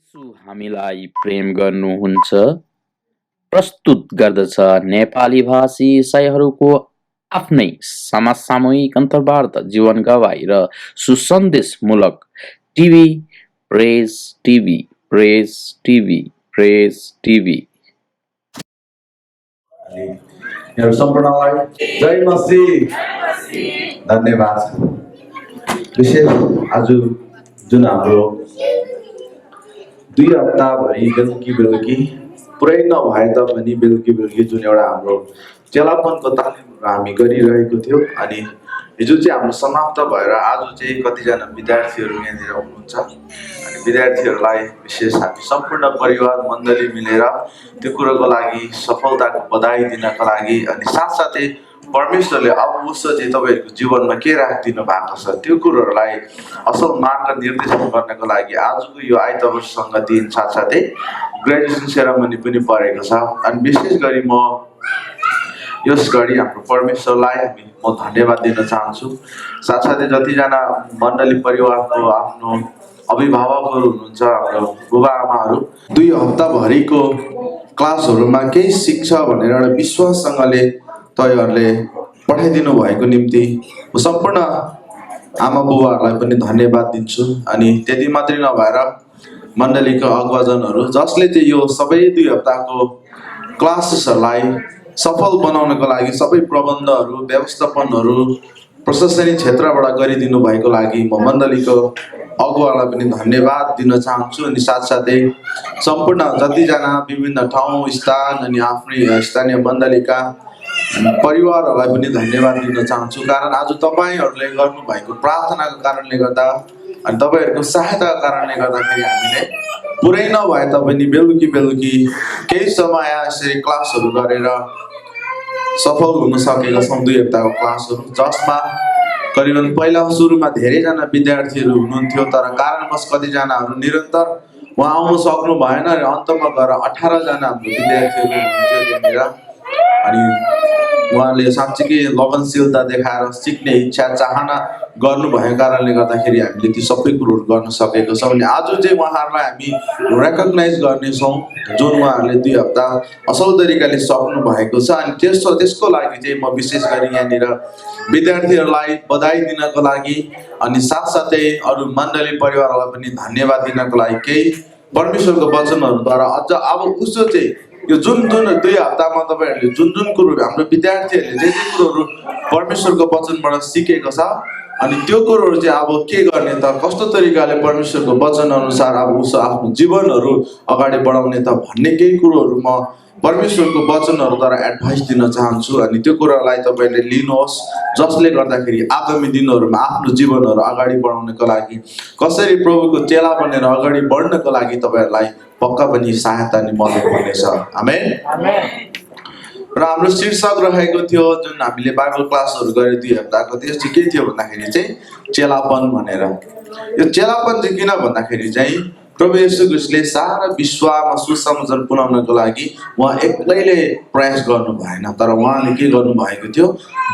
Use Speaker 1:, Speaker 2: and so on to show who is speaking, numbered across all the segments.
Speaker 1: येशू हामीलाई प्रेम गर्नुहुन्छ प्रस्तुत गर्दछ नेपाली भाषी इसाईहरूको आफ्नै समसामयिक अन्तर्वार्ता जीवन गवाई र सुसन्देशमूलक टिभी प्रेज टिभी प्रेज टिभी प्रेज टिभी।
Speaker 2: यहाँहरु सम्पूर्णलाई जय मसीह धन्यवाद। विशेष आज जुन हाम्रो 2 हप्ताभरि बेलुकी पुरै नभए तापनि बेलुकी जुन एउटा हाम्रो चेलापनको तालिम हामी गरिरहेको थियौँ अनि हिजो चाहिँ हाम्रो समाप्त भएर आज चाहिँ कतिजना विद्यार्थीहरू यहाँनिर हुनुहुन्छ अनि विद्यार्थीहरूलाई विशेष हामी सम्पूर्ण परिवार मण्डली मिलेर त्यो कुरोको लागि सफलताको बधाई दिनको लागि अनि साथसाथै परमेश्वरले अब उसो चाहिँ तपाईहरुको जीवनमा के राखिदिनु भएको छ त्यो कुरोहरूलाई असल मार्ग निर्देशन गर्नको लागि आजको यो आइतबारसँग दिन साथसाथै ग्रेजुएसन सेरेमनी पनि परेको छ अनि विशेष गरी म यस घडी हाम्रो परमेश्वरलाई म धन्यवाद दिन चाहन्छु। साथसाथै जतिजना मण्डली परिवारको आफ्नो अभिभावकहरू हुनुहुन्छ हाम्रो बुबा आमाहरू 2 हप्ताभरिको क्लासहरूमा केही शिक्षा भनेर एउटा विश्वाससँगले तपाईहरुले पठाइदिनु भएको निम्ति म सम्पूर्ण आमा बुबाहरूलाई पनि धन्यवाद दिन्छु अनि त्यति मात्रै नभएर मण्डलीको अगुवाजनहरू जसले चाहिँ यो सबै 2 हप्ताको क्लासेसहरूलाई सफल बनाउनको लागि सबै प्रबन्धहरू व्यवस्थापनहरू प्रशासनिक क्षेत्रबाट गरिदिनु भएको लागि म मण्डलीको अगुवालाई पनि धन्यवाद दिन चाहन्छु अनि साथसाथै सम्पूर्ण जतिजना विभिन्न ठाउँ स्थान अनि आफ्नै स्थानीय मण्डलीका परिवारहरूलाई पनि धन्यवाद दिन चाहन्छु कारण आज तपाईहरुले गर्नुभएको प्रार्थनाको कारणले गर्दा अनि तपाईहरुको सहायताको कारणले गर्दाखेरि हामीले पुरै नभए तापनि बेलुकी केही समय यसरी क्लासहरू गरेर सफल हुन सकेका छौं 2 हप्ताको क्लासहरू जसमा करिबन पहिला सुरुमा धेरैजना विद्यार्थीहरू हुनुहुन्थ्यो तर कारणवश कतिजनाहरू निरन्तर उहाँ आउन सक्नु भएन र अन्तमा गएर 18 जना हाम्रो विद्यार्थीहरू हुनुहुन्थ्यो त्यहाँनिर अनि उहाँले साँच्चै लगनशीलता देखाएर सिक्ने इच्छा चाहना गर्नुभएको कारणले गर्दाखेरि हामीले ती सबै कुरोहरू गर्न सकेको छौं अनि आज चाहिँ उहाँहरूलाई हामी रेकग्नाइज गर्नेछौँ जुन उहाँहरूले 2 हप्ता असल तरिकाले सक्नु भएको छ अनि त्यसको लागि चाहिँ म विशेष गरी यहाँनिर विद्यार्थीहरूलाई बधाई दिनको लागि अनि साथसाथै अरु मण्डली परिवारहरूलाई पनि धन्यवाद दिनको लागि केही परमेश्वरको वचनहरूद्वारा अझ अब उसो चाहिँ यो जुन 2 हप्तामा तपाईहरुले जुन कुरो हाम्रो विद्यार्थीहरूले जे कुरोहरू परमेश्वरको वचनबाट सिकेको छ अनि त्यो कुरोहरू चाहिँ अब के गर्ने त कस्तो तरिकाले परमेश्वरको वचन अनुसार अब उसो आफ्नो जीवनहरू अगाडि बढाउने त भन्ने केही कुरोहरू म परमेश्वरको वचनहरूद्वारा एडभाइस दिन चाहन्छु अनि त्यो कुरालाई तपाईले लिनुहोस् जसले गर्दाखेरि आगामी दिनहरूमा आफ्नो जीवनहरू अगाडि बढाउनको लागि कसरी प्रभुको चेला बनेर अगाडि बढ्नको लागि तपाईहरुलाई पक्का पनि सहायता अनि मद्दत हुनेछ। आमेन आमेन। र हाम्रो शीर्षक रहेको थियो जुन हामीले बाइबल क्लासहरू गरे 2 हप्ताको त्यो चाहिँ के थियो भन्दाखेरि चाहिँ चेलापन भनेर। यो चेलापन चाहिँ किन भन्दाखेरि चाहिँ प्रभु येशू ख्रीष्टले सारा विश्वमा सुसमाचार पुर्याउनको लागि उहाँ एक्लैले प्रयास गर्नु भएन तर उहाँले के गर्नु भएको थियो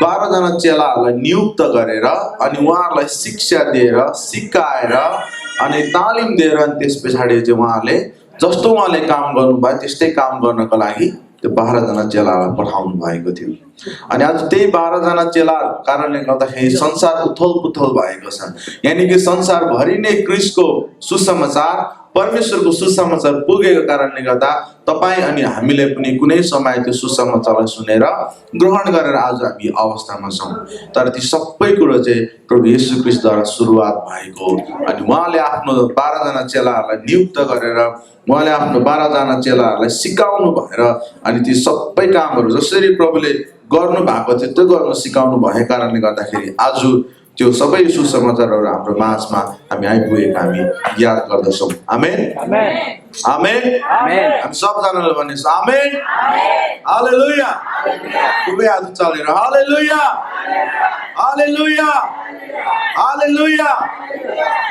Speaker 2: 12 जना चेलाहरूलाई नियुक्त गरेर अनि उहाँहरूलाई शिक्षा दिएर सिकाएर अनि तालिम दिएर अनि त्यसपछि चाहिँ उहाँले जस्तो उहाँले काम गर्नुभयो त्यस्तै काम गर्नको लागि त्यो 12 जना चेलालाई पठाउनु भएको थियो अनि आज त्यही 12 जना चेलाहरूको कारणले गर्दाखेरि संसार उथलपुथल भएको छ यानी कि संसारभरि नै ख्रीष्टको सुसमाचार परमेश्वरको सुसमाचार पुगेको कारणले गर्दा तपाई अनि हामीले पनि कुनै समय त्यो सुसमाचारलाई सुनेर ग्रहण गरेर आज हामी अवस्थामा छौं तर ती सबै कुरो चाहिँ प्रभु येशू ख्रीष्टद्वारा सुरुवात भएको अनि उहाँले आफ्नो 12 जना चेलाहरूलाई नियुक्त गरेर उहाँले आफ्नो 12 जना चेलाहरूलाई सिकाउनु भएर अनि ती सबै कामहरू जसरी प्रभुले गर्नु भएको थियो त्यो गर्न सिकाउनु भएको कारणले गर्दाखेरि आज त्यो सबै सुसमाचारहरू हाम्रो माझमा हामी आइपुगेका हामी याद गर्दछौं। आमेन आमेन आमेन आमेन। हामी सबजनाले भन्नेछौँ आमेन हालेलुया दुवै हात चलेर हालेलुया हालेलुया हालेलुया।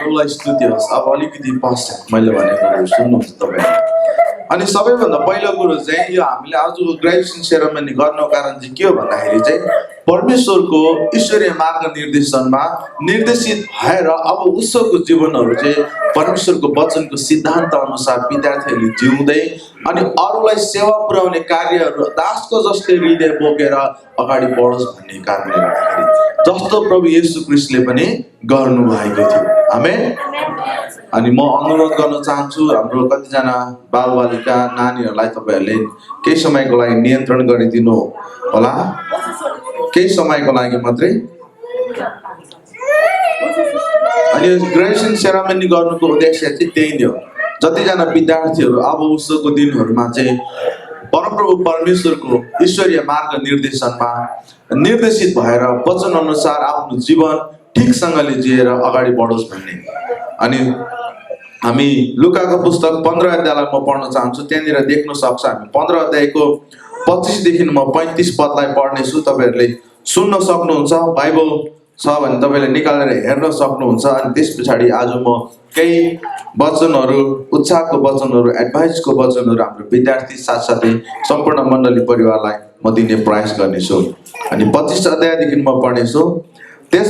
Speaker 2: प्रभुलाई स्तुति होस्। अब अलिकति पश्चात मैले भनेको सुन्नुहोस् तपाईहरु अनि सबैभन्दा पहिलो कुरो चाहिँ यो हामीले आज ग्रेजुएसन सेरेमनी गर्नको कारण चाहिँ के हो भन्दाखेरि चाहिँ परमेश्वरको ईश्वरीय मार्गनिर्देशनमा निर्देशित भएर अब उसको जीवनहरू चाहिँ परमेश्वरको वचनको सिद्धान्त अनुसार विद्यार्थीहरूले जिउँदै अनि अरूलाई सेवा पुर्याउने कार्यहरू दासको जस्तै हृदय बोकेर अगाडि बढोस् भन्ने कारणले गर्दाखेरि जस्तो प्रभु येशू ख्रीष्टले पनि गर्नुभएको थियो। आमेन। अनि म अनुरोध गर्न चाहन्छु हाम्रो कतिजना बालबालिका नानीहरूलाई तपाईँहरूले केही समयको लागि नियन्त्रण गरिदिनु होला, केही समयको लागि मात्रै। अनि ग्रेजुएसन सेरेमनी गर्नुको उद्देश्य चाहिँ त्यही नै हो। जतिजना विद्यार्थीहरू अब उसको दिनहरूमा चाहिँ परमप्रभु परमेश्वरको ईश्वरीय मार्ग निर्देशनमा निर्देशित भएर वचन अनुसार आफ्नो जीवन ठिकसँगले जिएर अगाडि बढोस् भन्ने। अनि हामी लुकाको पुस्तक 15 अध्यायलाई म पढ्न चाहन्छु। त्यहाँनिर देख्न सक्छ हामी 15 अध्यायको 25 देखि म 35 पदलाई पढ्नेछु। तपाईँहरूले सुन्न सक्नुहुन्छ, बाइबल छ भने तपाईँले निकालेर हेर्न सक्नुहुन्छ। अनि त्यस पछाडि आज म केही वचनहरू, उत्साहको वचनहरू, एडभाइसको वचनहरू हाम्रो विद्यार्थी साथसाथै सम्पूर्ण मण्डली परिवारलाई म दिने प्रयास गर्नेछु। अनि 25 अध्यायदेखि म पढ्नेछु। त्यस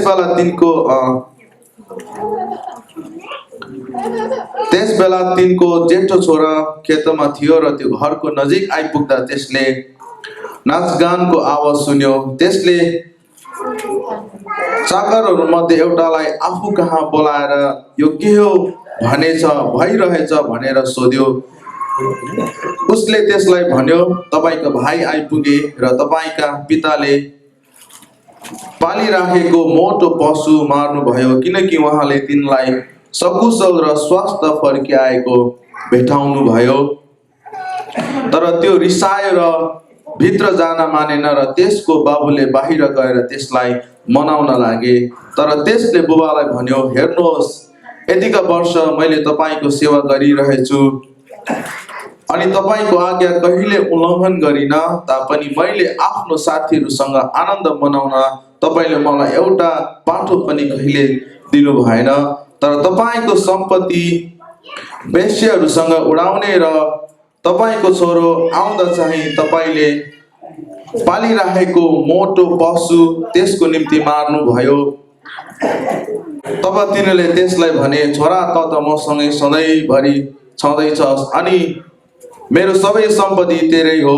Speaker 2: बेला तिनको जेठो छोरा खेतमा थियो र त्यो घरको नजिक आइपुग्दा त्यसले नाचगानको आवाज सुन्यो। त्यसले चाकरहरू मध्ये एउटालाई आफू कहाँ बोलाएर यो के हो भइरहेछ भनेर सोध्यो। उसले त्यसलाई भन्यो, तपाईको भाइ आइपुगे र तपाईका पिताले पालिराखेको मोटो पशु मार्नुभयो, किनकि उहाँले तिनलाई सकुशल र स्वस्थ फर्किआएको भेटाउनु भयो। तर त्यो रिसायो र भित्र जान मानेन र त्यसको बाबुले बाहिर गएर त्यसलाई मनाउन लागे। तर त्यसले बुबालाई भन्यो, हेर्नुहोस्, यतिका वर्ष मैले तपाईको सेवा गरिरहेछु अनि तपाईको आज्ञा कहिले उल्लङ्घन गरिन तापनि मैले आफ्नो साथीहरूसँग आनन्द मनाउन तपाईले मलाई एउटा पाठो पनि कहिले दिनु भएन। तर तपाईको सम्पत्ति वेश्याहरूसँग उडाउने र तपाईको छोरो आउँदा चाहिँ तपाईले पालिराखेको मोटो पशु त्यसको निम्ति मार्नु भयो। तब तिनीहरूले त्यसलाई भने, छोरा त मसँगै सधैँभरि छँदैछस् अनि मेरो सबै सम्पत्ति तेरै हो।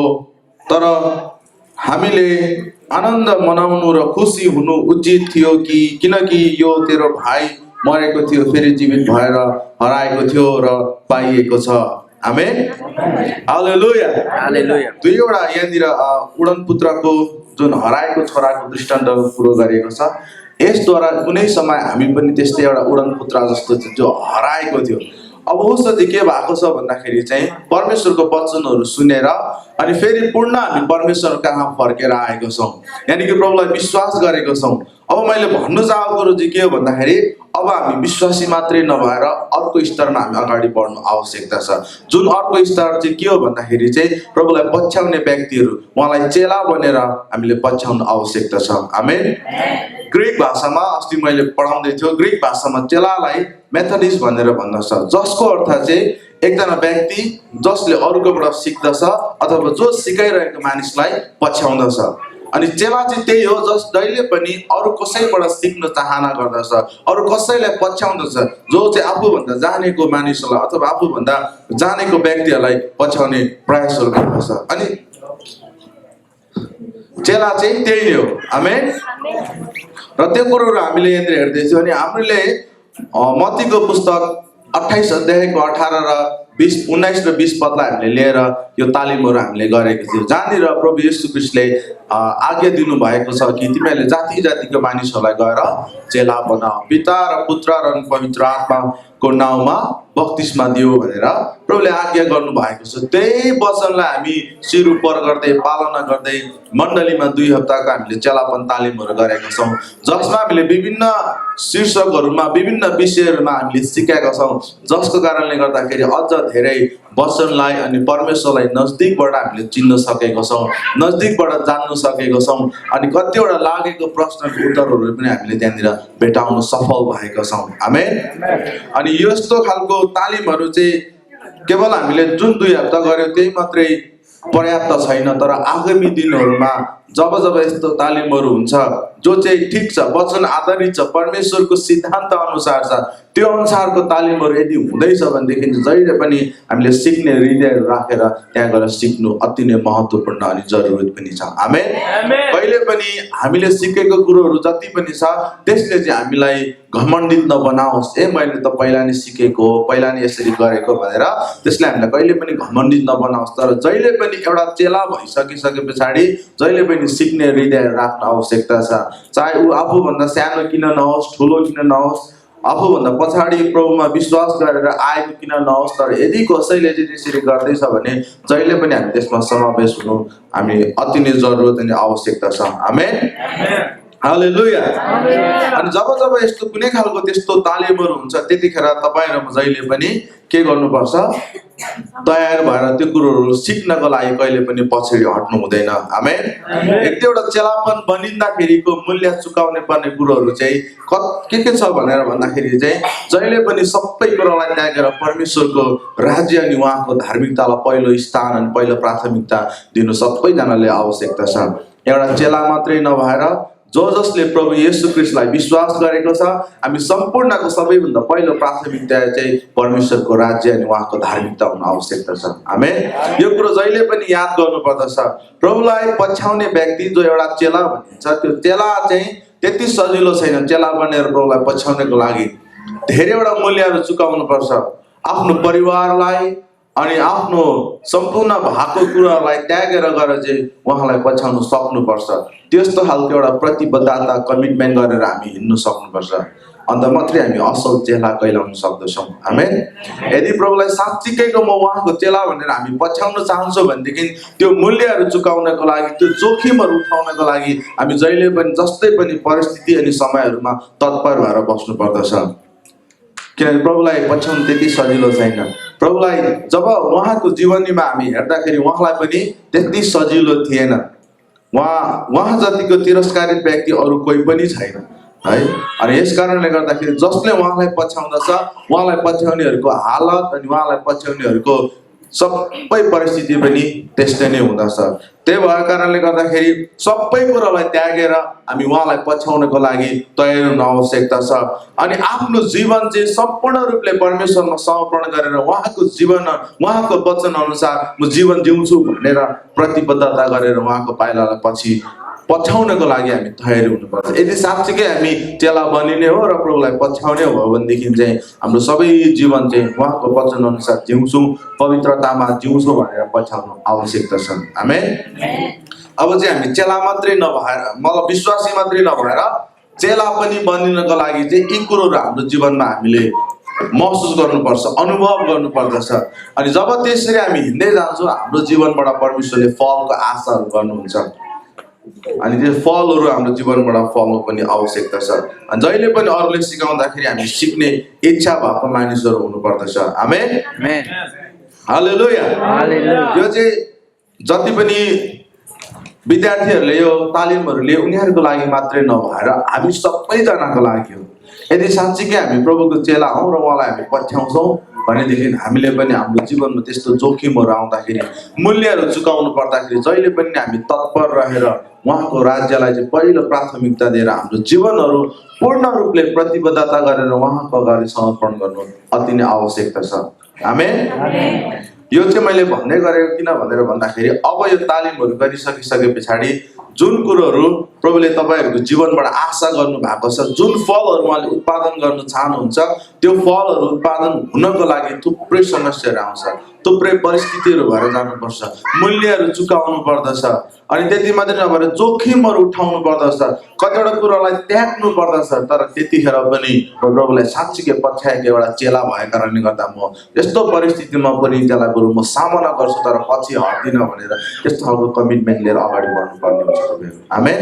Speaker 2: तर हामीले आनन्द मनाउनु र खुसी हुनु उचित थियो किनकि यो तेरो भाइ मरेको थियो, फेरि जीवित भएर हराएको थियो र पाइएको छ। आमेन। हालेलुया। हालेलुया। दुईवटा यहाँनिर उडनपुत्रको जुन हराएको छोराको दृष्टान्त पुरो गरिएको छ। यसद्वारा कुनै समय हामी पनि त्यस्तै एउटा उडनपुत्र जस्तो जो हराएको थियो। अब उसको चाहिँ के भएको छ भन्दाखेरि चाहिँ परमेश्वरको वचनहरू सुनेर अनि फेरि पूर्ण हामी परमेश्वर कहाँ फर्केर आएको छौँ, यानि कि प्रभुलाई विश्वास गरेको छौँ। अब मैले भन्नु चाहेको कुरो चाहिँ के हो भन्दाखेरि अब हामी विश्वासी मात्रै नभएर अर्को स्तरमा हामी अगाडि बढ्नु आवश्यकता छ। जुन अर्को स्तर चाहिँ के हो भन्दाखेरि चाहिँ प्रभुलाई पछ्याउने व्यक्तिहरू, उहाँलाई चेला बनेर हामीले पछ्याउनु आवश्यकता छ। आमेन। ग्रिक भाषामा अस्ति मैले पढाउँदै थियो, ग्रिक भाषामा चेलालाई मेथडिस्ट भनेर भन्दछ, जसको अर्थ चाहिँ एकजना व्यक्ति जसले अरूकोबाट सिक्दछ अथवा जो सिकाइरहेको मानिसलाई पछ्याउँदछ। अनि चेला चाहिँ त्यही हो जस जहिले पनि अरू कसैबाट सिक्न चाहना गर्दछ, अरू कसैलाई पछ्याउँदछ, जो चाहिँ आफूभन्दा जानेको मानिसहरूलाई अथवा आफूभन्दा जानेको व्यक्तिहरूलाई पछ्याउने प्रयासहरू गर्दछ। अनि चेला चाहिँ त्यही हो। आमेन। र त्यो कुरोहरू हामीले यहाँनिर हेर्दैछौँ। अनि हामीले मत्तीको पुस्तक 28 अध्यायको 18 र 19 र 20 पदलाई हामीले लिएर यो तालिमहरू हामीले गरेको थियौँ, जहाँनिर प्रभु येशू ख्रीष्टले आज्ञा दिनुभएको छ कि तिमीहरूले जाति जातिको मानिसहरूलाई गएर चेला बनाऊ, पिता र पुत्र र पवित्र आत्माको नाउँमा बप्तिस्मा दियो भनेर प्रभुले आज्ञा गर्नुभएको छ। त्यही वचनलाई हामी शिर उपर गर्दै पालना गर्दै मण्डलीमा 2 हप्ताको हामीले चेलापन तालिमहरू गरेका छौँ, जसमा हामीले विभिन्न शीर्षकहरूमा विभिन्न विषयहरूमा हामीले सिकाएका छौँ, जसको कारणले गर्दाखेरि अझ धेरै वचनलाई अनि परमेश्वरलाई नजदिकबाट हामीले चिन्न सकेका छौँ, नजदिकबाट जान्न सकेका छौँ। अनि कतिवटा लागेको प्रश्नको उत्तरहरू पनि हामीले त्यहाँनिर भेटाउन सफल भएका छौँ। आमेन। अनि यस्तो खालको तालिमहरू चाहिँ केवल हामीले जुन 2 हप्ता गर्यो त्यही मात्रै पर्याप्त छैन, तर आगामी दिनहरूमा जब जब यस्तो तालिमहरू हुन्छ जो चाहिँ ठिक छ, वचन आधारित छ, परमेश्वरको सिद्धान्त अनुसार छ, त्यो अनुसारको तालिमहरू यदि हुँदैछ भनेदेखि जहिले पनि हामीले सिक्ने हृदयहरू राखेर त्यहाँ गएर सिक्नु अति नै महत्त्वपूर्ण अनि जरुरत पनि छ। आमेन। कहिले पनि हामीले सिकेको कुरोहरू जति पनि छ त्यसले चाहिँ हामीलाई घमण्डित नबनाओस्, ए मैले त पहिला नै सिकेको हो, पहिला नै यसरी गरेको भनेर त्यसले हामीलाई कहिले पनि घमण्डित नबनाओस्। तर जहिले पनि एउटा चेला भइसकिसके पछाडि जहिले पनि सिक्ने हृदय राख्न आवश्यकता छ। चाहे ऊ आफूभन्दा सानो किन नहोस्, ठुलो किन नहोस्, आफूभन्दा पछाडि प्रभुमा विश्वास गरेर आएको किन नहोस्, तर यदि कसैले चाहिँ त्यसरी गर्दैछ भने जहिले पनि हामी त्यसमा समावेश हुनु हामी अति नै जरुरत अनि आवश्यकता छ। आमेन। हालेलुया। अनि जब जब यस्तो कुनै खालको त्यस्तो तालिमहरू हुन्छ त्यतिखेर तपाईँ र म जहिले पनि के गर्नुपर्छ, तयार भएर त्यो कुरोहरू सिक्नको लागि कहिले पनि पछाडि हट्नु हुँदैन। आमेन। एक एउटा चेलापन बनिँदाखेरिको मूल्य चुकाउने पर्ने कुरोहरू चाहिँ के छ भनेर भन्दाखेरि चाहिँ जहिले पनि सबै कुरालाई त्यागेर परमेश्वरको राज्य अनि उहाँको धार्मिकतालाई पहिलो स्थान अनि पहिलो प्राथमिकता दिनु सबैजनाले आवश्यकता छ। एउटा चेला मात्रै नभएर जो जसले प्रभु येशू ख्रीष्टलाई विश्वास गरेको छ, हामी सम्पूर्णको सबैभन्दा पहिलो प्राथमिकता चाहिँ परमेश्वरको राज्य अनि उहाँको धार्मिकता हुन आवश्यकता छ। आमेन। यो कुरो जहिले पनि याद गर्नुपर्दछ। प्रभुलाई पछ्याउने व्यक्ति जो एउटा चेला भनिन्छ, त्यो चेला चाहिँ त्यति सजिलो छैन। चेला बनेर प्रभुलाई पछ्याउनको लागि धेरैवटा मूल्यहरू चुकाउनु पर्छ। आफ्नो परिवारलाई अनि आफ्नो सम्पूर्ण भएको कुरालाई त्यागेर गएर चाहिँ उहाँलाई पछ्याउनु सक्नुपर्छ। त्यस्तो खालको एउटा प्रतिबद्धता कमिटमेन्ट गरेर हामी हिँड्नु सक्नुपर्छ, अन्त मात्रै हामी असल चेला कहलाउन सक्दछौँ। आमेन। यदि प्रभुलाई साँच्चीकैको म उहाँको चेला भनेर हामी पछ्याउन चाहन्छौँ भनेदेखि त्यो मूल्यहरू चुकाउनको लागि, त्यो जोखिमहरू उठाउनको लागि हामी जहिले पनि जस्तै पनि परिस्थिति अनि समयहरूमा तत्पर भएर बस्नु पर्दछ। किनभने प्रभुलाई पछ्याउनु त्यति सजिलो छैन। प्रभुलाई जब उहाँको जीवनीमा हामी हेर्दाखेरि उहाँलाई पनि त्यति सजिलो थिएन। उहाँ जतिको तिरस्कारित व्यक्ति अरू कोही पनि छैन है। अनि यस कारणले गर्दाखेरि जसले उहाँलाई पछ्याउँदछ उहाँलाई पछ्याउनेहरूको हालत अनि उहाँलाई पछ्याउनेहरूको सबै परिस्थिति पनि त्यस्तै नै हुँदछ। त्यही भएको कारणले गर्दाखेरि सबै कुरालाई त्यागेर हामी उहाँलाई पछ्याउनको लागि तयार हुन आवश्यकता छ। अनि आफ्नो जीवन चाहिँ सम्पूर्ण रूपले परमेश्वरमा समर्पण गरेर उहाँको जीवन, उहाँको वचन अनुसार म जीवन जिउँछु भनेर प्रतिबद्धता गरेर उहाँको पाइलालाई पछि पछ्याउनको लागि हामी तयारी हुनुपर्छ। यदि साँच्चीकै हामी चेला बनिने हो र प्रभुलाई पछ्याउने हो भनेदेखि चाहिँ हाम्रो सबै जीवन चाहिँ उहाँको वचन अनुसार जिउँछौँ, पवित्रतामा जिउँछौँ भनेर पछ्याउनु आवश्यकता छ। आमेन। अब चाहिँ हामी चेला मात्रै नभएर, मतलब विश्वासी मात्रै नभएर चेला पनि बनिनको लागि चाहिँ यी कुरोहरू हाम्रो जीवनमा हामीले महसुस गर्नुपर्छ, अनुभव गर्नुपर्दछ। अनि जब त्यसरी हामी हिँड्दै जान्छौँ हाम्रो जीवनबाट परमेश्वरले फलको आशाहरू गर्नुहुन्छ अनि त्यो फलहरू हाम्रो जीवनबाट फल्नु पनि आवश्यकता छ। अनि जहिले पनि अरूले सिकाउँदाखेरि हामी सिक्ने इच्छा भएको मानिसहरू हुनुपर्दछ। आमेन। हालेलुया। यो चाहिँ जति पनि विद्यार्थीहरूले यो तालिमहरू लिए उनीहरूको लागि मात्रै नभएर हामी सबैजनाको लागि हो। यदि साँच्चीकै हामी प्रभुको चेला हौँ र उहाँलाई हामी पछ्याउँछौँ भनेदेखि हामीले पनि हाम्रो जीवनमा त्यस्तो जोखिमहरू आउँदाखेरि, मूल्यहरू चुकाउनु पर्दाखेरि जहिले पनि हामी तत्पर रहेर उहाँको राज्यलाई चाहिँ पहिलो प्राथमिकता दिएर हाम्रो जीवनहरू पूर्ण रूपले प्रतिबद्धता गरेर उहाँको अगाडि समर्पण गर्नु अति नै आवश्यकता छ। आमेन। यो चाहिँ मैले भन्दै गरेको किन भनेर भन्दाखेरि अब यो तालिमहरू गरिसकिसके पछाडि जुन कुरोहरू प्रभुले तपाईँहरूको जीवनबाट आशा गर्नु भएको छ, जुन फलहरू उहाँले उत्पादन गर्न चाहनुहुन्छ, त्यो फलहरू उत्पादन हुनको लागि थुप्रै समस्याहरू आउँछ, थुप्रै परिस्थितिहरू भएर जानुपर्छ, मूल्यहरू चुकाउनु पर्दछ। अनि त्यति मात्रै नभएर जोखिमहरू उठाउनु पर्दछ, कतिवटा कुरालाई त्याग्नु पर्दछ। तर त्यतिखेर पनि प्रभुलाई साँच्चीकै पछ्याएको एउटा चेला भएको कारणले गर्दा म यस्तो परिस्थितिमा पनि त्यसलाई बरु म सामना गर्छु तर पछि हट्दिनँ भनेर त्यस्तो खालको कमिटमेन्ट लिएर अगाडि बढ्नुपर्ने हुन्छ। आमेन।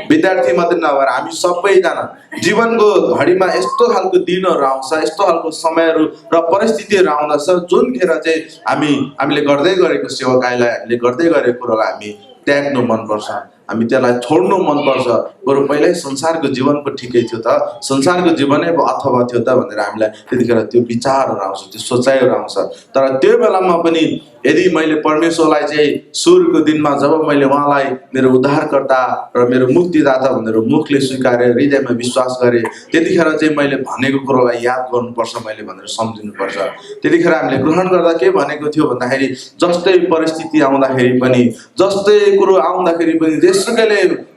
Speaker 2: विद्यार्थी मात्रै नभएर हामी सबैजना जीवनको घडीमा यस्तो खालको दिनहरू आउँछ, यस्तो खालको समयहरू र परिस्थितिहरू आउँदछ जुनखेर चाहिँ हामीले गर्दै गरेको सेवाकाईलाई, हामीले गर्दै गरेको कुरोलाई हामी त्याग्नु मनपर्छ। हामी त्यसलाई छोड्नु मनपर्छ। बरु पहिल्यै संसारको जीवन पो ठिकै थियो त, संसारको जीवनै अथवा थियो त भनेर हामीलाई त्यतिखेर त्यो विचारहरू आउँछ, त्यो सोचाइहरू आउँछ। तर त्यो बेलामा पनि यदि मैले परमेश्वरलाई चाहिँ सुरुको दिनमा जब मैले उहाँलाई मेरो उद्धारकर्ता र मेरो मुक्तिदाता भनेर मुखले स्वीकारेँ, हृदयमा विश्वास गरेँ, त्यतिखेर चाहिँ मैले भनेको कुरोलाई याद गर्नुपर्छ मैले भनेर सम्झिनुपर्छ। त्यतिखेर हामीले ग्रहण गर्दा के भनेको थियो भन्दाखेरि जस्तै परिस्थिति आउँदाखेरि पनि, जस्तै कुरो आउँदाखेरि पनि,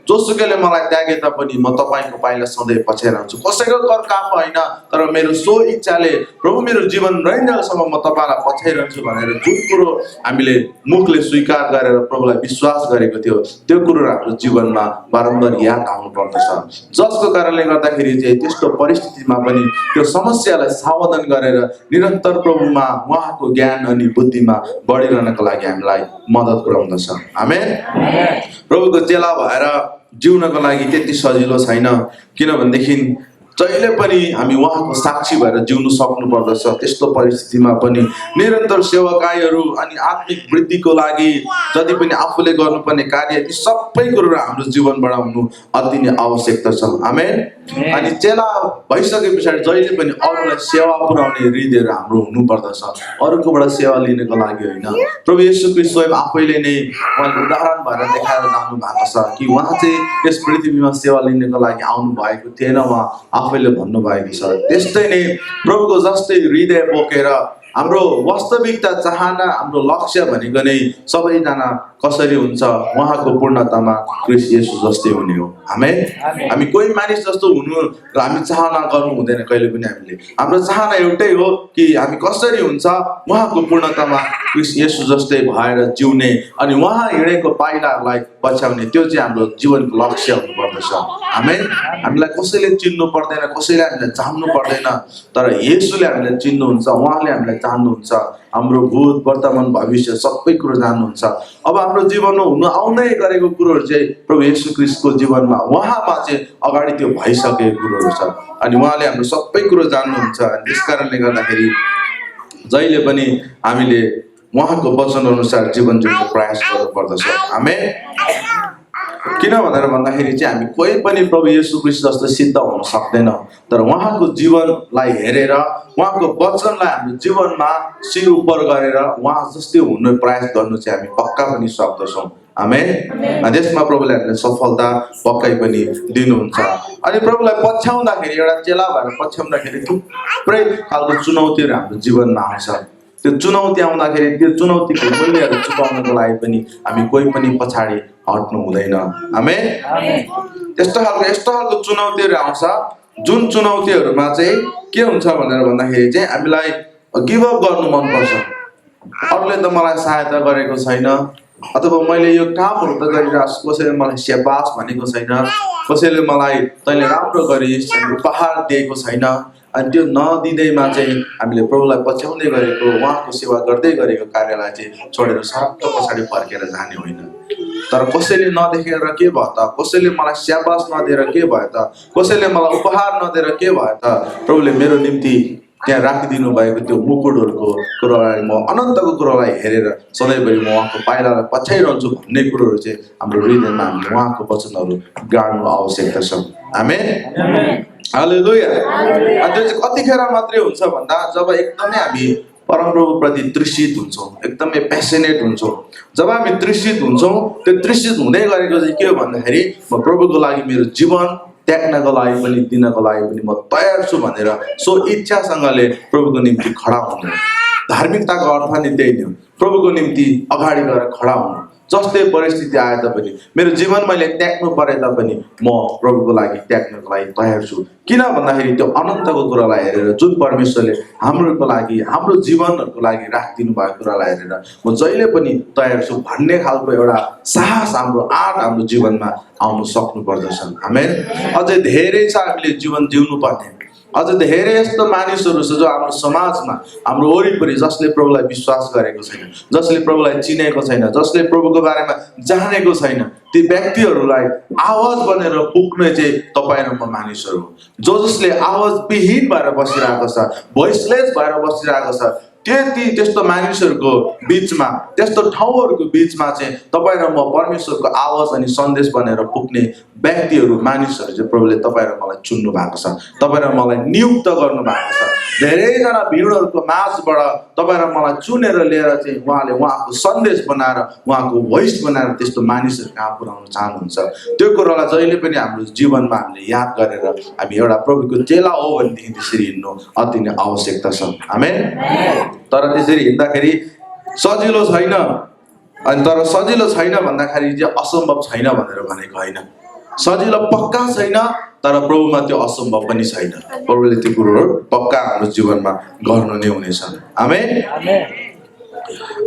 Speaker 2: जोसुकैले मलाई त्यागे तापनि म तपाईँको पाइला सधैँ पछ्याइरहन्छु। कसैको कर्काप होइन, तर मेरो सो इच्छाले प्रभु मेरो जीवन रहन्जेलसम्म म तपाईँलाई पछ्याइरहन्छु भनेर जुन कुरो हामीले मुखले स्वीकार गरेर प्रभुलाई विश्वास गरेको थियो, त्यो कुरो हाम्रो जीवनमा बारम्बार याद आउनु पर्दछ। जसको कारणले गर्दाखेरि चाहिँ त्यस्तो परिस्थितिमा पनि त्यो समस्यालाई समाधान गरेर निरन्तर प्रभुमा उहाँको ज्ञान अनि बुद्धिमा बढिरहनको लागि हामीलाई मद्दत पुर्याउँदछ। आमेन। प्रभुको चेला भएर जिउनको लागि त्यति सजिलो छैन, किनभनेदेखि जहिले पनि हामी उहाँको साक्षी भएर जिउनु सक्नु पर्दछ। त्यस्तो परिस्थितिमा पनि निरन्तर सेवाकाईहरू अनि आत्मिक वृद्धिको लागि जति पनि आफूले गर्नुपर्ने कार्य, ती सबै कुरोहरू हाम्रो जीवनबाट हुनु अति नै आवश्यकता छ। आमेन। अनि चेला भइसके पछाडि जहिले पनि अरूलाई सेवा पुर्याउने हृदयहरू हाम्रो हुनुपर्दछ, अरूकोबाट सेवा लिनको लागि होइन। प्रभु येशू ख्रीष्ट स्वयं आफैले नै उहाँले उदाहरण भएर देखाएर जानु भएको छ कि उहाँ चाहिँ यस पृथ्वीमा सेवा लिनको लागि आउनु भएको थिएन, उहाँ आफैले भन्नुभएको छ। त्यस्तै नै प्रभुको जस्तै हृदय बोकेर हाम्रो वास्तविकता चाहना, हाम्रो लक्ष्य भनेको नै सबैजना कसरी हुन्छ उहाँको पूर्णतामा ख्रीष्ट येशू जस्तै हुने हो। आमेन। हामी कोही मानिस जस्तो हुनु हामी चाहना गर्नु हुँदैन कहिले पनि। हाम्रो चाहना एउटै हो कि हामी कसरी हुन्छ उहाँको पूर्णतामा ख्रीष्ट येशू जस्तै भएर जिउने अनि उहाँ हिँडेको पाइलाहरूलाई पछ्याउने, त्यो चाहिँ हाम्रो जीवनको लक्ष्य हुनुपर्दछ। आमेन। हामीलाई कसैले चिन्नु पर्दैन, कसैले हामीलाई जान्नु पर्दैन, तर येशूले हामीलाई चिन्नुहुन्छ, उहाँले हामीलाई जान्नुहुन्छ। हाम्रो भूत वर्तमान भविष्य सबै कुरो जान्नुहुन्छ। अब हाम्रो जीवनमा हुन आउँदै गरेको कुरोहरू चाहिँ प्रभु येशू ख्रीष्टको जीवनमा उहाँमा चाहिँ अगाडि त्यो भइसकेको कुरोहरू छ अनि उहाँले हाम्रो सबै कुरो जान्नुहुन्छ। त्यस कारणले गर्दाखेरि जहिले पनि हामीले उहाँको वचन अनुसार जीवन जिउने प्रयास गर्नुपर्दछ। आमेन। किन भनेर भन्दाखेरि चाहिँ हामी कोही पनि प्रभु येशू ख्रीष्ट जस्तो सिद्ध हुन सक्दैन, तर उहाँको जीवनलाई हेरेर उहाँको वचनलाई हाम्रो जीवनमा सिर उपर गरेर उहाँ जस्तै हुने प्रयास गर्नु चाहिँ हामी पक्का पनि सक्दछौँ। आमेन। त्यसमा प्रभुले हामीलाई सफलता पक्कै पनि दिनुहुन्छ। अनि प्रभुलाई पछ्याउँदाखेरि, एउटा चेला भएर पछ्याउँदाखेरि थुप्रै खालको चुनौतीहरू हाम्रो जीवनमा आउँछ। त्यो चुनौती आउँदाखेरि त्यो चुनौतीको मूल्यहरू चुकाउनको लागि पनि हामी कोही पनि पछाडि हट्नु हुँदैन। आमेन। यस्तो खालको चुनौतीहरू आउँछ जुन चुनौतीहरूमा चाहिँ के हुन्छ भनेर भन्दाखेरि चाहिँ हामीलाई गिभअप गर्नु मनपर्छ। अरूले त मलाई सहायता गरेको छैन, अथवा मैले यो कामहरू त गरिरहेको, कसैले मलाई स्याबास भनेको छैन, कसैले मलाई तैँले राम्रो गरिस् उपहार दिएको छैन। अनि त्यो नदिँदैमा चाहिँ हामीले प्रभुलाई पछ्याउँदै गरेको, उहाँको सेवा गर्दै गरेको कार्यलाई चाहिँ छोडेर सरक्क पछाडि फर्केर जाने होइन। तर कसैले नदेखेर के भयो त, कसैले मलाई स्याबास नदिएर के भयो त, कसैले मलाई उपहार नदिएर के भयो त, प्रभुले मेरो निम्ति त्यहाँ राखिदिनु भएको त्यो मुकुटहरूको कुरोलाई म अनन्तको कुरोलाई हेरेर सधैँभरि म उहाँको पाइलालाई पछ्याइरहन्छु भन्ने कुरोहरू चाहिँ हाम्रो हृदयमा हामीले उहाँको वचनहरू गाड्नु आवश्यकता छ। आमेन। हालेलुया। त्यो चाहिँ कतिखेर मात्रै हुन्छ भन्दा जब एकदमै हामी परमप्रभुप्रति तृषित हुन्छौँ, एकदमै प्यासनेट हुन्छौँ। जब हामी तृषित हुन्छौँ, त्यो तृषित हुँदै गरेको चाहिँ के हो भन्दाखेरि म प्रभुको लागि मेरो जीवन त्याग्नको लागि पनि दिनको लागि पनि म तयार छु भनेर सो इच्छासँगले प्रभुको निम्ति खडा हुनु। धार्मिकताको अर्थ नै त्यही नै हो, प्रभुको निम्ति अगाडि गएर खडा हुनु। जस्तै परिस्थिति आए तापनि, मेरो जीवन मैले त्याग्नु परे तापनि म प्रभुको लागि त्याग्नको लागि तयार छु। किन भन्दाखेरि त्यो अनन्तको कुरालाई हेरेर, जुन परमेश्वरले हाम्रोको लागि, हाम्रो जीवनहरूको लागि राखिदिनु भएको कुरालाई हेरेर म जहिले पनि तयार छु भन्ने खालको एउटा साहस, हाम्रो आँट हाम्रो जीवनमा आउनु सक्नु पर्दछ। आमेन। अझै धेरै छ हामीले जीवन जिउनु पर्ने, अझ धेरै यस्तो मानिसहरू छ जो हाम्रो समाजमा, हाम्रो वरिपरि जसले प्रभुलाई विश्वास गरेको छैन, जसले प्रभुलाई चिनेको छैन, जसले प्रभुको बारेमा जानेको छैन। ती व्यक्तिहरूलाई आवाज बनेर पुग्ने चाहिँ तपाईँ र म मानिसहरू हो। जसले आवाज विहीन भएर बसिरहेको छ, भोइसलेस भएर बसिरहेको छ, त्यस्तो मानिसहरूको बीचमा, त्यस्तो ठाउँहरूको बीचमा चाहिँ तपाईँ र म परमेश्वरको आवाज अनि सन्देश बनेर पुग्ने व्यक्तिहरू, मानिसहरू चाहिँ प्रभुले तपाईँ र मलाई चुन्नु भएको छ, तपाईँ र मलाई नियुक्त गर्नु भएको छ। धेरैजना भिडहरूको माझबाट तपाईँ र मलाई चुनेर लिएर चाहिँ उहाँले उहाँको सन्देश बनाएर, उहाँको भोइस बनाएर त्यस्तो मानिसहरू कहाँ पुर्याउन चाहनुहुन्छ। त्यो कुरालाई जहिले पनि हाम्रो जीवनमा हामीले याद गरेर हामी एउटा प्रभुको चेला हो भनेदेखि त्यसरी हिँड्नु अति नै आवश्यकता छ। आमेन। तर त्यसरी हिँड्दाखेरि सजिलो छैन, अनि तर सजिलो छैन भन्दाखेरि चाहिँ असम्भव छैन भनेर भनेको होइन। सजिलो पक्का छैन, तर प्रभुमा त्यो असम्भव पनि छैन। प्रभुले त्यो कुरोहरू पक्का हाम्रो जीवनमा गर्नु नै हुनेछ। आमेन।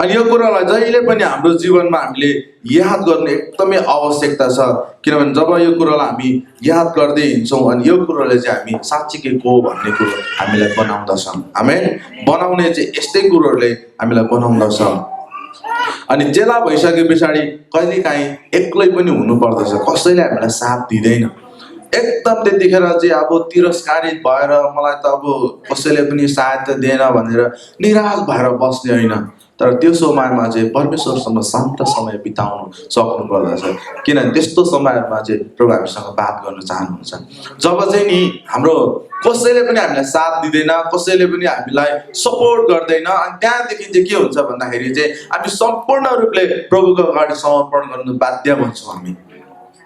Speaker 2: अनि यो कुरालाई जहिले पनि हाम्रो जीवनमा हामीले याद गर्ने एकदमै आवश्यकता छ, किनभने जब यो कुरालाई हामी याद गर्दै हिँड्छौँ अनि यो कुरोले चाहिँ हामी साँच्चै को भन्ने कुरो हामीलाई बनाउँदछ। आमेन। बनाउने चाहिँ यस्तै कुरोहरूले हामीलाई बनाउँदछ। अनि चेला भइसके पछाडि कहिलेकाहीँ एक्लै पनि हुनुपर्दछ, कसैले हामीलाई साथ दिँदैन। एकदम त्यतिखेर चाहिँ अब तिरस्कारित भएर मलाई त अब कसैले पनि सहायता दिएन भनेर निराश भएर बस्ने होइन, तर त्यो समयमा चाहिँ परमेश्वरसँग शान्त समय बिताउनु सक्नु पर्दछ, किनभने त्यस्तो समयमा चाहिँ प्रभु हामीसँग बात गर्न चाहनुहुन्छ। जब चाहिँ नि हाम्रो कसैले पनि हामीलाई साथ दिँदैन, कसैले पनि हामीलाई सपोर्ट गर्दैन, अनि त्यहाँदेखि चाहिँ के हुन्छ भन्दाखेरि चाहिँ हामी सम्पूर्ण रूपले प्रभुको अगाडि समर्पण गर्नु बाध्य बन्छौँ। हामी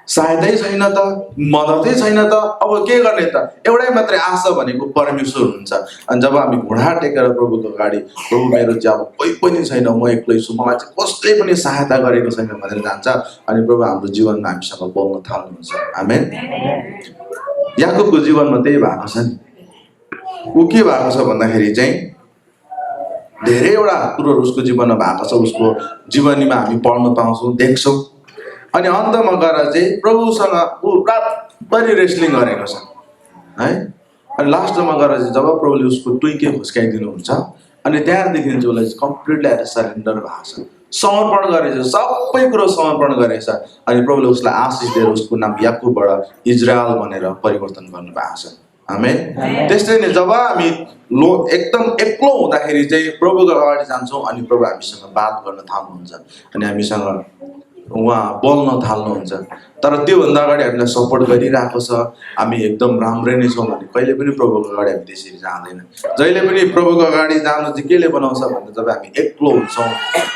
Speaker 2: सहायतै छैन त, मद्दतै छैन त, अब के गर्ने त, एउटै मात्रै आशा भनेको परमेश्वर हुन्छ। अनि जब हामी घुँडा टेकेर प्रभुको अगाडि, प्रभु मेरो चाहिँ अब कोही पनि छैन, म एक्लै छु, मलाई चाहिँ कसले पनि सहायता गरेको छैन भनेर जान्छ, अनि प्रभु हाम्रो जीवनमा हामीसँग बोल्न थाल्नुहुन्छ। आमेन। याकुबको जीवनमा त्यही भएको छ नि। ऊ के भएको छ भन्दाखेरि चाहिँ धेरैवटा कुरोहरू उसको जीवनमा भएको छ, उसको जीवनीमा हामी पढ्न पाउँछौँ, देख्छौँ। अनि अन्तमा गएर चाहिँ प्रभुसँग ऊ रातभरि रेस्लिङ गरेको छ है। अनि लास्टमा गएर चाहिँ जब प्रभुले उसको टुइके खुस्काइदिनुहुन्छ, अनि त्यहाँदेखि चाहिँ उसलाई कम्प्लिटली आएर सरेन्डर भएको छ, समर्पण गरेछ, सबै कुरो समर्पण गरेछ। अनि प्रभुले उसलाई आशिष दिएर उसको नाम याकुबबाट इजरायल भनेर परिवर्तन गर्नुभएको छ। आमेन। त्यस्तै नै जब हामी एकदम एक्लो हुँदाखेरि चाहिँ प्रभुको अगाडि जान्छौँ, अनि प्रभु हामीसँग बात गर्न थाल्नुहुन्छ, अनि हामीसँग उहाँ बोल्न थाल्नुहुन्छ। तर त्योभन्दा अगाडि हामीलाई सपोर्ट गरिरहेको छ, हामी एकदम राम्रै नै छौँ भने कहिले पनि प्रभुको अगाडि हामी त्यसरी जाँदैन। जहिले पनि प्रभुको अगाडि जानु चाहिँ केले बनाउँछ भन्दा जब हामी एक्लो हुन्छौँ,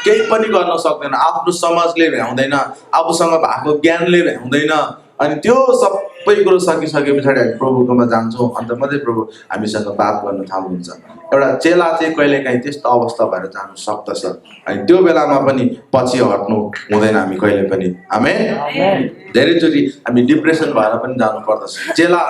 Speaker 2: केही पनि गर्न सक्दैन, आफ्नो समाजले भ्याउँदैन, आफूसँग भएको ज्ञानले भ्याउँदैन, अनि त्यो सबै कुरो सकिसके पछाडि हामी प्रभुकोमा जान्छौँ, अन्त मात्रै प्रभु हामीसँग बात गर्न थाल्नुहुन्छ। एउटा चेला चाहिँ कहिलेकाहीँ त्यस्तो अवस्था भएर जानु सक्दछ, अनि त्यो बेलामा पनि पछि हट्नु हुँदैन हामी कहिले पनि। आमेन। धेरैचोटि हामी डिप्रेसन भएर पनि जानु पर्दछ। चेला,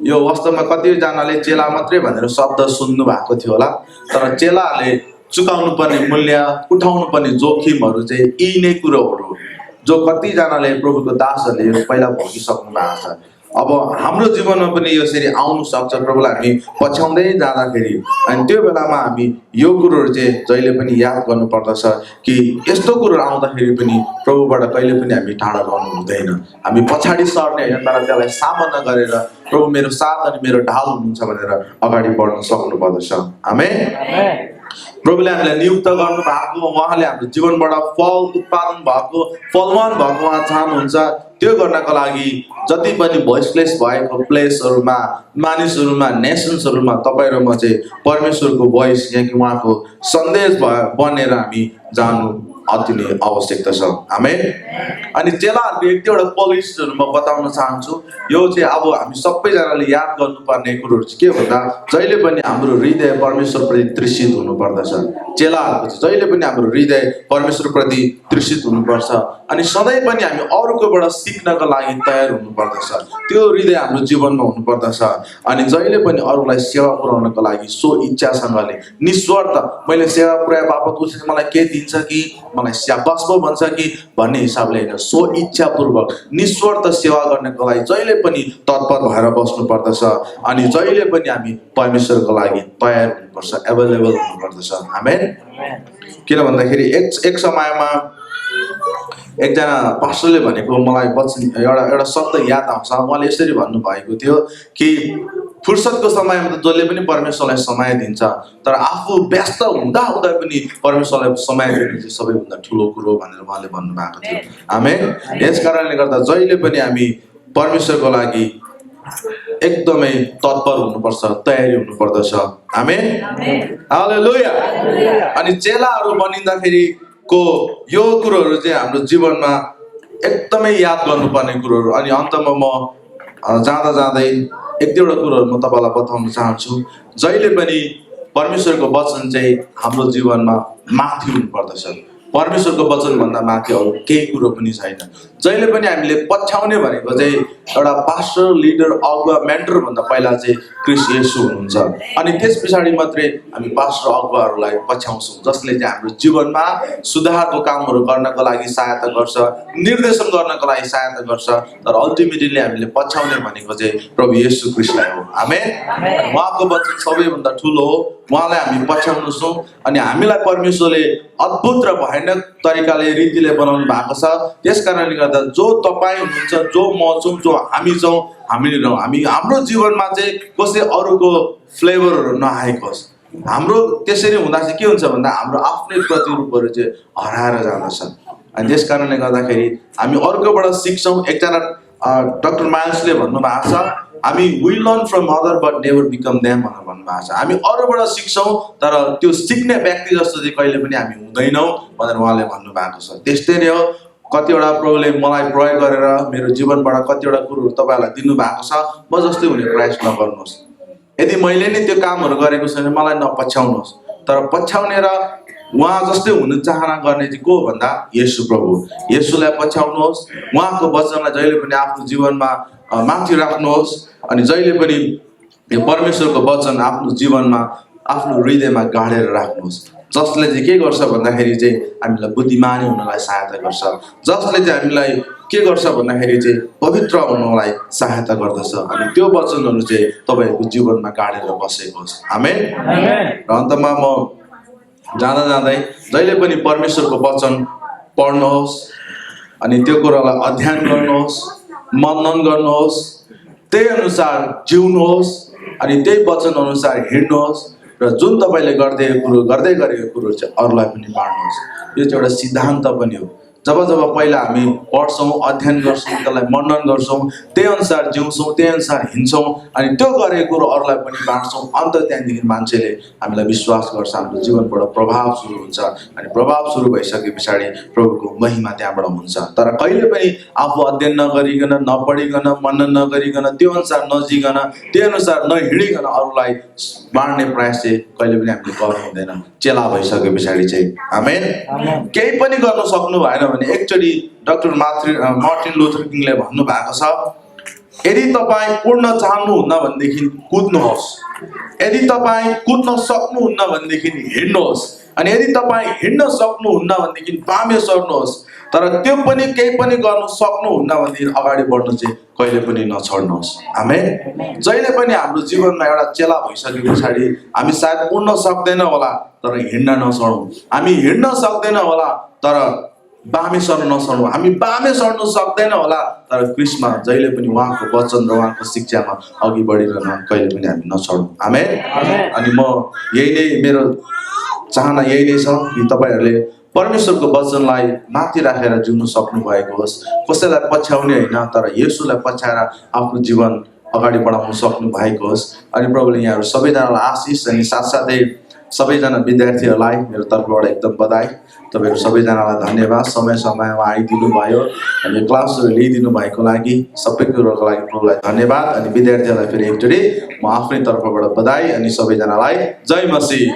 Speaker 2: यो वास्तवमा कतिजनाले चेला मात्रै भनेर शब्द सुन्नु भएको थियो होला, तर चेलाले चुकाउनु पर्ने मूल्य, उठाउनु पर्ने जोखिमहरू चाहिँ यी नै कुरोहरू जो कतिजनाले प्रभुको दासहरूले यो पहिला भोगिसक्नु भएको छ। अब हाम्रो जीवनमा पनि यसरी आउनु सक्छ, प्रभुलाई हामी पछ्याउँदै जाँदाखेरि। अनि त्यो बेलामा हामी यो कुरोहरू चाहिँ जहिले पनि याद गर्नुपर्दछ कि यस्तो कुरोहरू आउँदाखेरि पनि प्रभुबाट कहिले पनि हामी टाढा रहनु हुँदैन। हामी पछाडि सर्ने होइन, तर त्यसलाई सामना गरेर प्रभु मेरो साथ अनि मेरो ढाल हुनुहुन्छ भनेर अगाडि बढ्न सक्नुपर्दछ। आमेन। प्रभुले हामीलाई नियुक्त गर्नु भएको, उहाँले हाम्रो जीवनबाट फल उत्पादन भएको, फलवान भएको उहाँ चाहनुहुन्छ। त्यो गर्नको लागि जति पनि भोइसलेस भएको प्लेसहरूमा, मानिसहरूमा, नेसन्सहरूमा तपाईँ र म चाहिँ परमेश्वरको भोइस यहाँ कि उहाँको सन्देश बनेर हामी जानु अति नै आवश्यकता छ। आमेन। अनि चेलाहरूको एक दुईवटा क्वालिटिजहरू म बताउन चाहन्छु। यो चाहिँ अब हामी सबैजनाले याद गर्नुपर्ने कुरोहरू चाहिँ के भन्दा जहिले पनि हाम्रो हृदय परमेश्वरप्रति तृषित हुनुपर्दछ। चेलाहरूको चाहिँ जहिले पनि हाम्रो हृदय परमेश्वरप्रति तृषित हुनुपर्छ, अनि सधैँ पनि हामी अरूकोबाट सिक्नको लागि तयार हुनुपर्दछ। त्यो हृदय हाम्रो जीवनमा हुनुपर्दछ, अनि जहिले पनि अरूलाई सेवा पुर्याउनको लागि सो इच्छासँगले निस्वार्थ, मैले सेवा पुर्याए बापत उसले मलाई के दिन्छ कि मलाई स्याबास पो भन्छ कि भन्ने हिसाबले होइन, सो इच्छापूर्वक निस्वार्थ सेवा गर्नको लागि जहिले पनि तत्पर भएर बस्नु पर्दछ। अनि जहिले पनि हामी परमेश्वरको लागि तयार हुनुपर्छ, एभाइलेबल हुनुपर्दछ। आमेन। किन भन्दाखेरि एक समयमा एकजना पास्टरले भनेको मलाई पछि एउटा शब्द याद आउँछ। उहाँले यसरी भन्नुभएको थियो कि फुर्सदको समयमा त जसले पनि परमेश्वरलाई समय दिन्छ, तर आफू व्यस्त हुँदा हुँदा पनि परमेश्वरलाई समय दिनु चाहिँ सबैभन्दा ठुलो कुरो भनेर उहाँले भन्नुभएको थियो। आमेन। यस कारणले गर्दा जहिले पनि हामी परमेश्वरको लागि एकदमै तत्पर हुनुपर्छ, तयारी हुनुपर्दछ। आमेन। हालेलुया। अनि चेलाहरू बनिँदाखेरिको यो कुरोहरू चाहिँ हाम्रो जीवनमा एकदमै याद गर्नुपर्ने कुरोहरू। अनि अन्तमा म जाँदा जाँदै एक दुईवटा कुरोहरू म तपाईँलाई बताउन चाहन्छु। जहिले पनि परमेश्वरको वचन चाहिँ हाम्रो जीवनमा माथि हुनुपर्दछ। परमेश्वरको वचनभन्दा माथि अरू केही कुरो पनि छैन। जहिले पनि हामीले पछ्याउने भनेको चाहिँ एउटा पास्टर, लिडर, अगुवा, मेन्टर भन्दा पहिला चाहिँ क्रिस्ट येशू हुनुहुन्छ। अनि त्यस पछाडि मात्रै हामी पास्टर अगुवाहरूलाई पछ्याउँछौँ, जसले चाहिँ हाम्रो जीवनमा सुधारको कामहरू गर्नको लागि सहायता गर्छ, निर्देशन गर्नको लागि सहायता गर्छ। तर अल्टिमेटली हामीले पछ्याउने भनेको चाहिँ प्रभु येशू क्रिस्टलाई हो। आमेन। उहाँको वचन सबैभन्दा ठुलो हो, उहाँलाई हामी पछ्याउनु छौँ। अनि हामीलाई परमेश्वरले अद्भुत र भयानक तरिकाले, रीतिले बनाउनु भएको छ। त्यस कारणले गर्दा जो तपाईँ हुनुहुन्छ, जो म छौँ, जो हामी छौँ, हाम्रो जीवनमा चाहिँ कसै अरूको फ्लेभरहरू नआएकोस्। हाम्रो त्यसरी हुँदा चाहिँ के हुन्छ भन्दा हाम्रो आफ्नै प्रतिरूपहरू चाहिँ हराएर जाँदछ। अनि त्यस कारणले गर्दाखेरि हामी अर्कोबाट सिक्छौँ। एकजना डाक्टर माइल्सले भन्नुभएको छ, हामी we learn from other but never become them भनेर भन्नुभएको छ। हामी अरूबाट सिक्छौँ, तर त्यो सिक्ने व्यक्ति जस्तो चाहिँ कहिले पनि हामी हुँदैनौँ भनेर उहाँले भन्नुभएको छ। त्यस्तै नै हो, कतिवटा प्रभुले मलाई प्रयोग गरेर मेरो जीवनबाट कतिवटा कुरोहरू तपाईँहरूलाई दिनुभएको छ। म जस्तै हुने प्रयास नगर्नुहोस्। यदि मैले नै त्यो कामहरू गरेको छैन मलाई नपछ्याउनुहोस्, तर पछ्याउने र उहाँ जस्तै हुनु चाहना गर्ने चाहिँ को भन्दा येशू प्रभु। येशूलाई पछ्याउनुहोस्, उहाँको वचनलाई जहिले पनि आफ्नो जीवनमा माथि राख्नुहोस्। अनि जहिले पनि यो परमेश्वरको वचन आफ्नो जीवनमा, आफ्नो हृदयमा गाडेर राख्नुहोस्, जसले चाहिँ के गर्छ भन्दाखेरि चाहिँ हामीलाई बुद्धिमानी हुनलाई सहायता गर्छ, जसले चाहिँ हामीलाई के गर्छ भन्दाखेरि चाहिँ पवित्र हुनलाई सहायता गर्दछ। अनि त्यो वचनहरू चाहिँ तपाईँहरूको जीवनमा गाडेर बसेको होस्। आमेन। र अन्तमा म जाँदा जाँदै जहिले पनि परमेश्वरको वचन पढ्नुहोस्, अनि त्यो कुरालाई अध्ययन गर्नुहोस्, मनन गर्नुहोस्, त्यही अनुसार जिउनुहोस्, अनि त्यही वचन अनुसार हिँड्नुहोस्। र जुन तपाईँले गर्दै गरेको कुरो चाहिँ अरूलाई पनि बाँड्नुहोस्। यो चाहिँ एउटा सिद्धान्त पनि हो। जब पहिला हामी पढ्छौँ, अध्ययन गर्छौँ, त्यसलाई मनन गर्छौँ, त्यही अनुसार जिउँछौँ, त्यही अनुसार हिँड्छौँ, अनि त्यो गरेको कुरो अरूलाई पनि बाँड्छौँ, अन्त त्यहाँदेखि मान्छेले हामीलाई विश्वास गर्छ, हाम्रो जीवनबाट प्रभाव सुरु हुन्छ। अनि प्रभाव सुरु भइसके पछाडि प्रभुको महिमा त्यहाँबाट हुन्छ। तर कहिले पनि आफू अध्ययन नगरिकन, नपढिकन, मनन नगरिकन, त्यो अनुसार नजिकन, त्यही अनुसार नहिँडिकन अरूलाई बाँड्ने प्रयास चाहिँ कहिले पनि हामीले गर्नु हुँदैन। चेला भइसके पछाडि चाहिँ। आमेन। केही पनि गर्न सक्नु भएन भने एकचोटि डाक्टर मार्टिन लुथर किङले भन्नुभएको छ, यदि तपाईँ उड्न चाहनुहुन्न भनेदेखि कुद्नुहोस्, यदि तपाईँ कुद्न सक्नुहुन्न भनेदेखि हिँड्नुहोस्, अनि यदि तपाईँ हिँड्न सक्नुहुन्न भनेदेखि बामे सर्नुहोस्। तर त्यो पनि केही पनि गर्न सक्नुहुन्न भनेदेखि अगाडि बढ्नु चाहिँ कहिले पनि नछोड्नुहोस्। आमेन। जहिले पनि हाम्रो जीवनमा एउटा चेला भइसके पछाडि हामी सायद उड्न सक्दैन होला, तर हिँड्न नछोडौँ। हामी हिँड्न सक्दैन होला, तर बामे सर्न नछोडौँ। हामी बामे सर्नु सक्दैन होला, तर क्रिस्टमा जहिले पनि उहाँको वचन र उहाँको शिक्षामा अघि बढिरहन कहिले पनि हामी नछोडौँ। आमेन। अनि म यही नै, मेरो चाहना यही नै छ कि तपाईँहरूले परमेश्वरको वचनलाई माथि राखेर जिउनु सक्नु भएको होस्। कसैलाई पछ्याउने होइन, तर येशूलाई पछ्याएर आफ्नो जीवन अगाडि बढाउन सक्नु भएको होस्। अनि प्रभुले यहाँहरू सबैजनालाई आशिष, अनि साथसाथै सबैजना विद्यार्थीहरूलाई मेरो तर्फबाट एकदम बधाई। तपाईँहरू सबैजनालाई धन्यवाद, समय समयमा आइदिनु भयो अनि क्लासहरू लिइदिनु भएको लागि, सबै कुरोको लागि प्रभुलाई धन्यवाद। अनि विद्यार्थीहरूलाई फेरि एकचोटि म आफ्नै तर्फबाट बधाई। अनि सबैजनालाई जय मसीह।